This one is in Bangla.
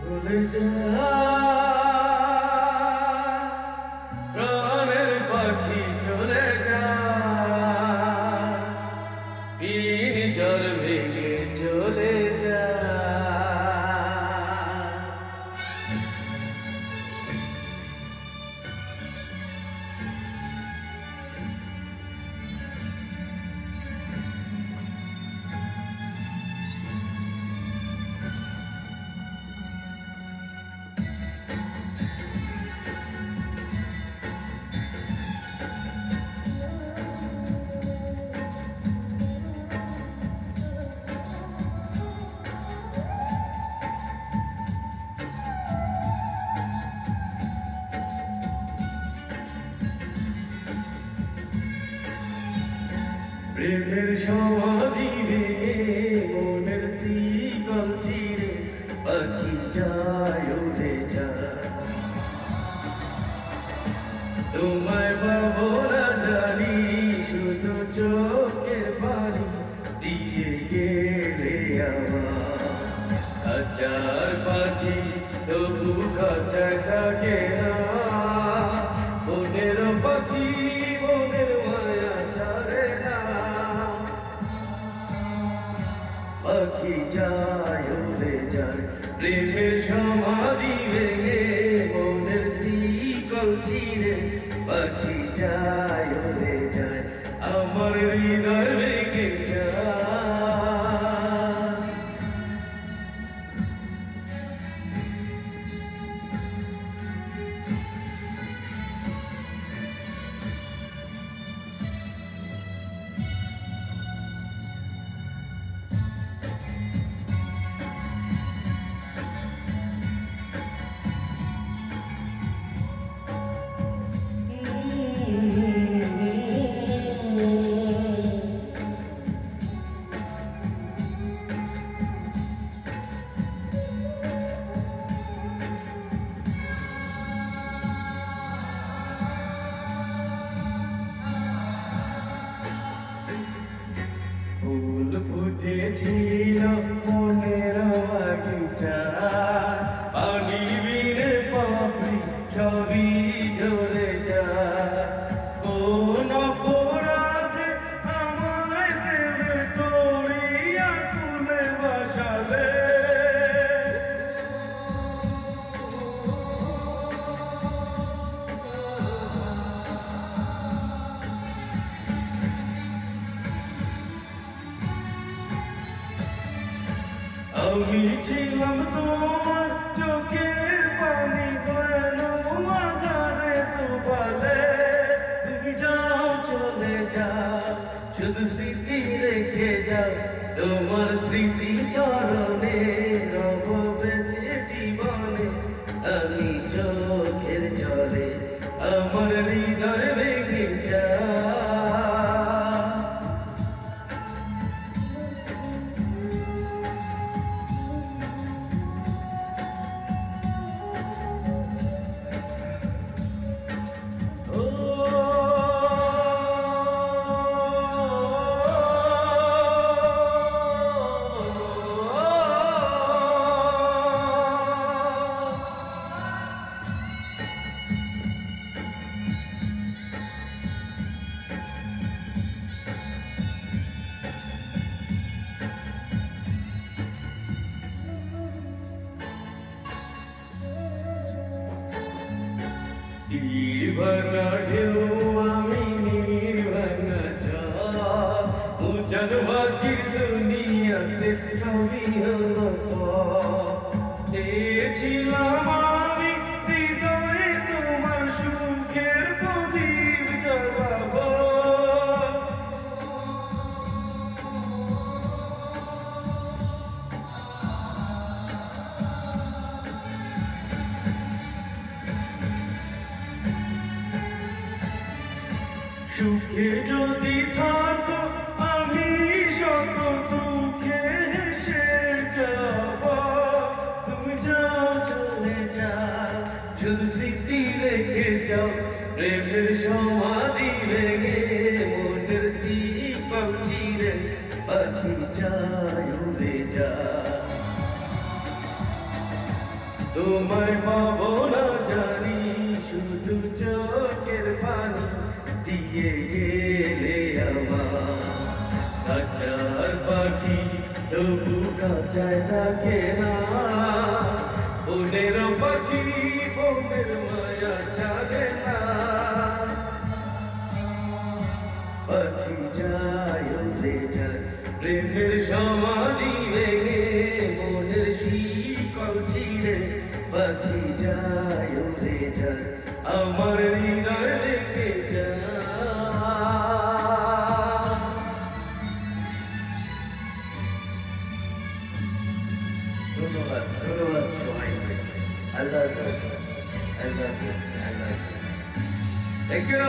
ভুলে যা প্রাণের পাখি চলে যা পিঞ্জর ভেঙে চলে যা প্রেমের সমাধি ভেঙে মনের শিকল চিরে পাখি যায় উড়ে যা তোমায় পাবো না জানি শুধু চোখের পানি দিয়ে গেলে আমার হাজার পাখি তবু খাঁচায় থাকে না মনের পাখি মনের মায়া ছাড়ে না পাখি যায় উড়ে যায় প্রেমের সমাধি ভেঙে মনের শিকল চিরে পাখি যায় উড়ে যায় আমার হৃদয় ভেঙে যায় ফুল ফুটেছিল মনের বাগিচা পানি বিনে পাপড়ি সবই ঝরে যায় কোন অপরাধে আমায় দেবে তোরিয়া তুলে বসাবে আমি ছিলাম তোমার চোখের পানি কেন আধারে তোমালে তুমি যাও চলে যাও শুধু স্মৃতি রেখে যাও তোমার স্মৃতি চরণে রব বেঁচে জীবনে আমি চোখের জলে আমার হৃদয় ভেঙে যায় নির্ভাঙা ঢেউ আমি নির্ভাঙা জল উজান বাজির দুনিয়াতে ছবি হলো চেয়েছিলাম আমি হৃদয়ে তোমার সুখের প্রদীপ জ্বালাবো সুখে যদি থাকো আমি শত দুঃখে হেসে যাব তুমি যাও চলে যাও শুধু স্মৃতি রেখে যাও প্রেমের সমাধি ভেঙে মনের শিকল চিরে পাখি যায় উড়ে যায় তোমায় পাবো না জানি শুধু চোখের পানি দিয়ে গেলে আমার কাঁচার পাখি তবু কাঁচায় থাকে না বনের পাখি বনের মায়া ছাড়ে না পাখি যায় উড়ে যায় প্রেমের সমাধি ভেঙে মনের শিকল ছিঁড়ে পাখি যায় উড়ে যায় আমার হৃদয় লেগে যায় ধন্যবাদ ধন্যবাদ সবাইকে আল্লাহ আল্লাহ আল্লাহ থ্যাংক ইউ